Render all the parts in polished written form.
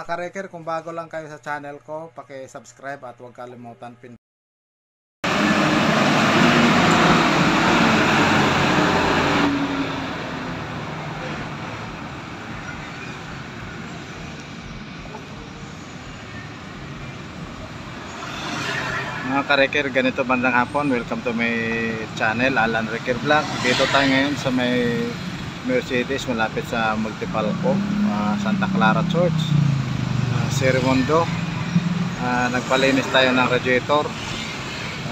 Kareker, kung bago lang kayo sa channel ko, paki-subscribe at huwag kalimutan mga Kareker, ganito bandang hapon. Welcome to my channel, Alan Reker Vlog. Dito tayo ngayon sa may Mercedes malapit sa Multipalco, Santa Clara Church, Sirimundo. Nagpalinis tayo ng radiator,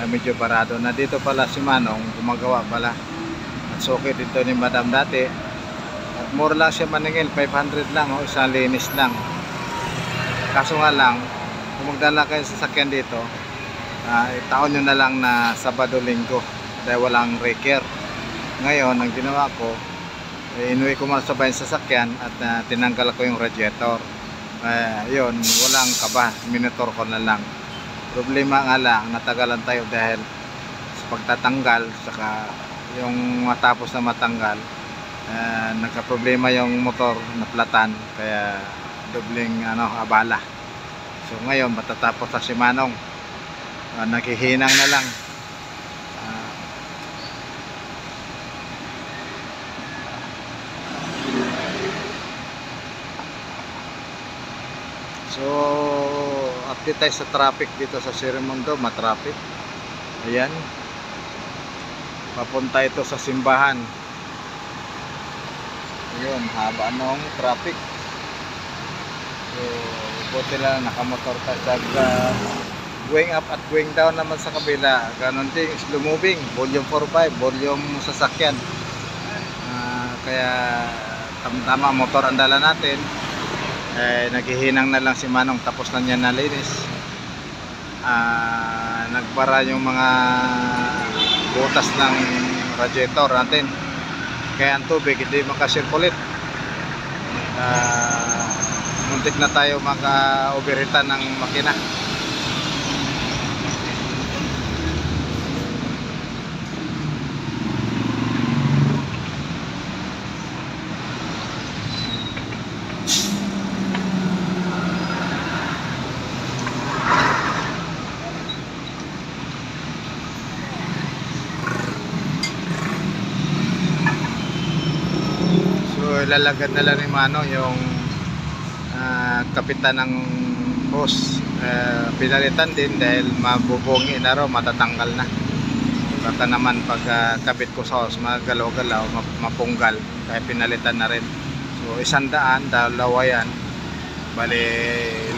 medyo parado na. Dito pala si Manong gumagawa pala at suki dito ni Madam dati. At mura lang siya maningil, 500 lang o isang linis lang. Kaso nga lang, kung magdala kayo sa sasakyan dito, taon nyo na lang na Sabado Linggo dahil walang reker. Ngayon ang ginawa ko, inuwi ko muna sa bayan sasakyan at tinanggal ko yung radiator. Yun, walang kaba, monitor ko na lang. Problema nga lang, natagalan tayo dahil sa pagtatanggal, saka yung matapos na matanggal, nagka-problema yung motor, naplatan, kaya dobling abala. So ngayon matatapos na si Manong, naghihinang na lang. So update tayo sa traffic dito sa Sirimundo. Matraffic, ayan, papunta ito sa simbahan. Ayun, haba nung traffic. So buti lang nakamotor ka sa going up at going down naman sa kabila. Ganon din, slow moving, volume 4.5, volume sasakyan. Kaya tama motor ang dala natin. Naghihinang na lang si Manong, tapos na niya nalinis. Nagbara yung mga butas ng radiator natin, kaya ang tubig hindi makasirkulit. Muntik na tayo maka-overheatan ng makina. Ilalagad na lang ni Manong yung kapitan ng hose. Pinalitan din dahil mabubungi na raw, matatanggal na. Baka naman pag kabit ko sa hose magalaw-galaw, mapunggal, kaya pinalitan na rin. So 100, dalawa yan, bali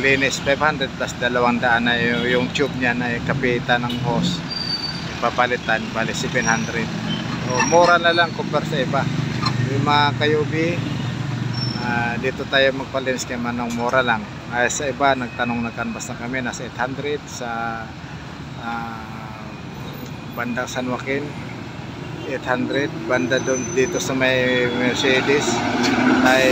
linis 500 plus 200 na yung tube niya na kapitan ng hose, ipapalitan, bali 700. So mura na lang compare sa iba. Yung mga kayubi, dito tayo magpalinis kay Manong, mura lang. Sa iba nagtanong-nagkanbas na kami, nasa 800 sa bandang San Joaquin, 800 banda doon. Dito sa may Mercedes ay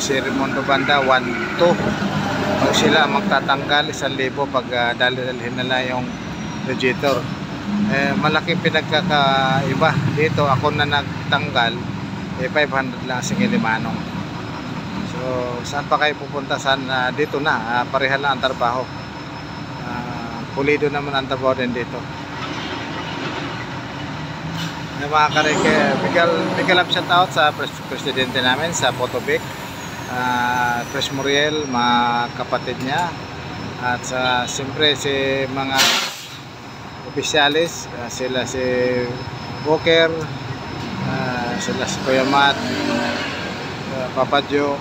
Sirimundo banda 1,200. Pag sila magtatanggal 1,000 pag dalhin nila yung radiator. Malaking pinagkakaiba dito. Ako na nagtanggal, 500 lang singili Manong. So saan pa kayo pupunta? Saan? Dito na, pareha lang ang trabaho. Pulido naman ang trabaho din dito. Mga Kareke, big up shout out sa presidente namin sa Potobic, Chris Muriel, mga kapatid niya, at sa siyempre si mga opisyalis, sila si Walker, sila si Kuya Matt, Papa Joe,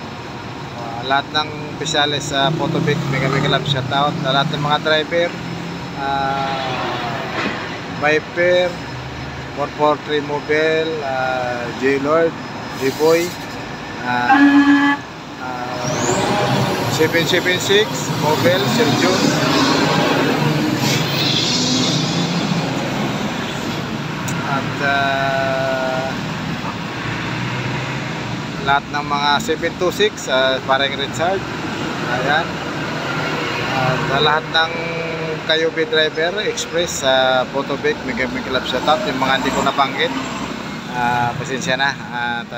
lahat ng opisyalis sa Potobic, mega love shoutout. Lahat ng mga driver, Viper, 443 Mobile, J-Lord, J-Boy, 776 Mobile, Sergio, at lahat ng mga 726, parang Richard, ayan, at lahat ng Kayubi driver, express sa Potobic, mega love shoutout. Yung mga hindi ko nabanggit, pasensya na, at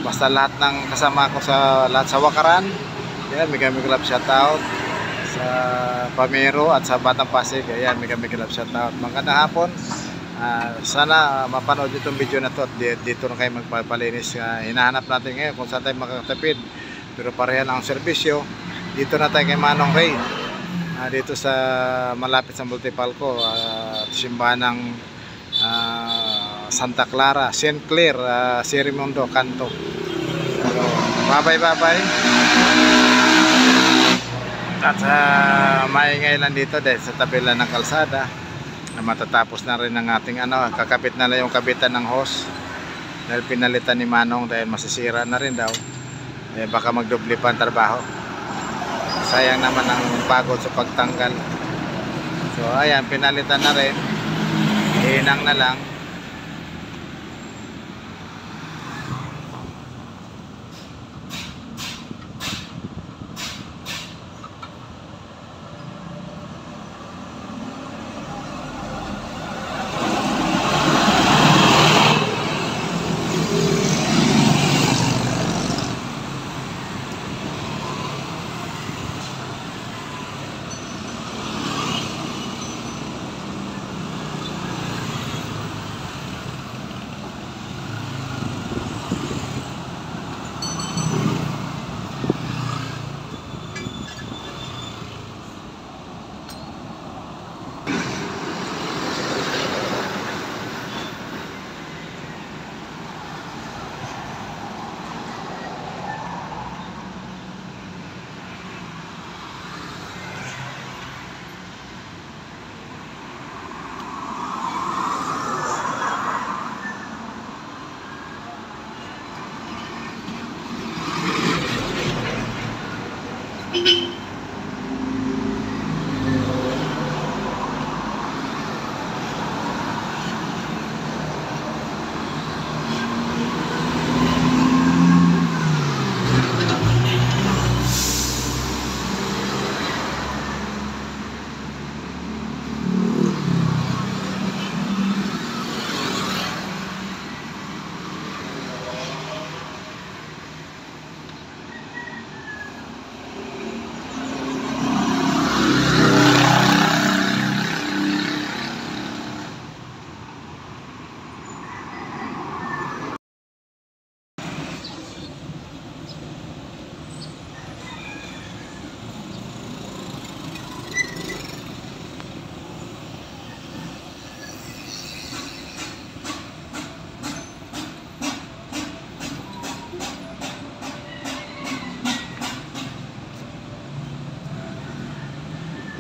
basta lahat ng kasama ko sa lahat sa Wakaran. Ayan, may kami club shoutout sa Pamero at sa Batang Pasig. Ayan, may kami club shoutout. Magandang hapon. Sana mapanood itong video na to at dito na kayo magpapalinis. Hinahanap natin ngayon kung saan tayo makakatipid, pero pareha lang ang serbisyo. Dito na tayo kay Manong Ray, dito sa malapit sa Multipalco, simbahan ng Santa Clara, St. Clair, Sirimundo, Kanto. Bye bye. At maingay lang dito dahil sa tabi lang ng kalsada. Matatapos na rin ang ating kakapit na lang yung kabitan ng hose dahil pinalitan ni Manong dahil masisira na rin daw. Baka magdubli pa ang trabaho. Sayang naman ang pagod sa pagtanggal. So ayan, pinalitan na rin. Hinang na lang.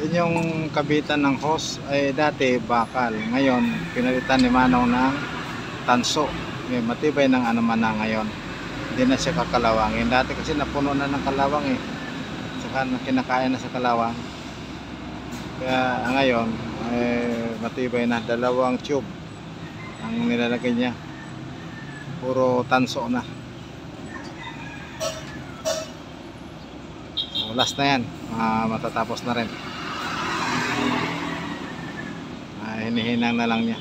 Yun yung kabitan ng hose ay dati bakal, ngayon pinalitan ni Manong ng tanso. Matibay ng man na ngayon, hindi na siya kakalawangin. Dati kasi napuno na ng kalawang saka kinakain na sa kalawang, kaya ngayon matibay na. Dalawang tube ang nilalagay niya, puro tanso na. So, last na yan, matatapos na rin. Hinihinang na lang niya.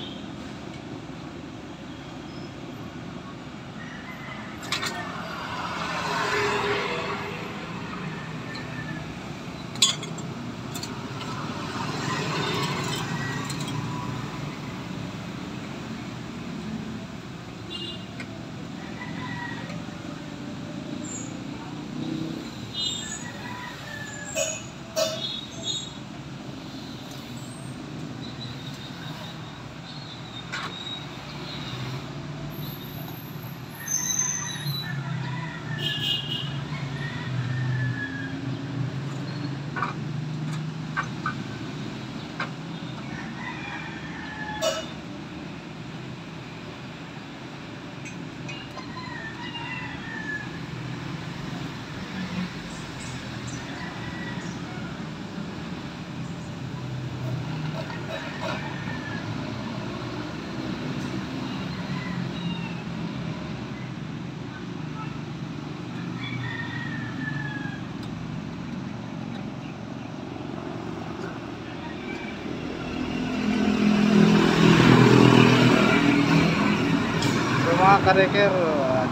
mga kareker,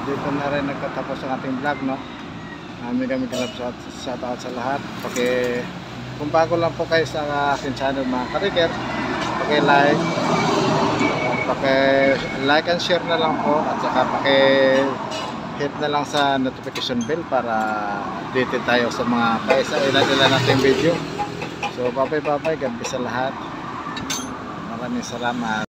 dito na rin nagtatapos ang ating vlog, no? Kami shout out sa lahat. Kung bago lang po kayo sa aking channel mga ka-Reker, like and share na lang po, at saka hit na lang sa notification bell para updated tayo sa mga paisa-ilan nating video. So bye bye, God bless sa lahat. Maraming salamat.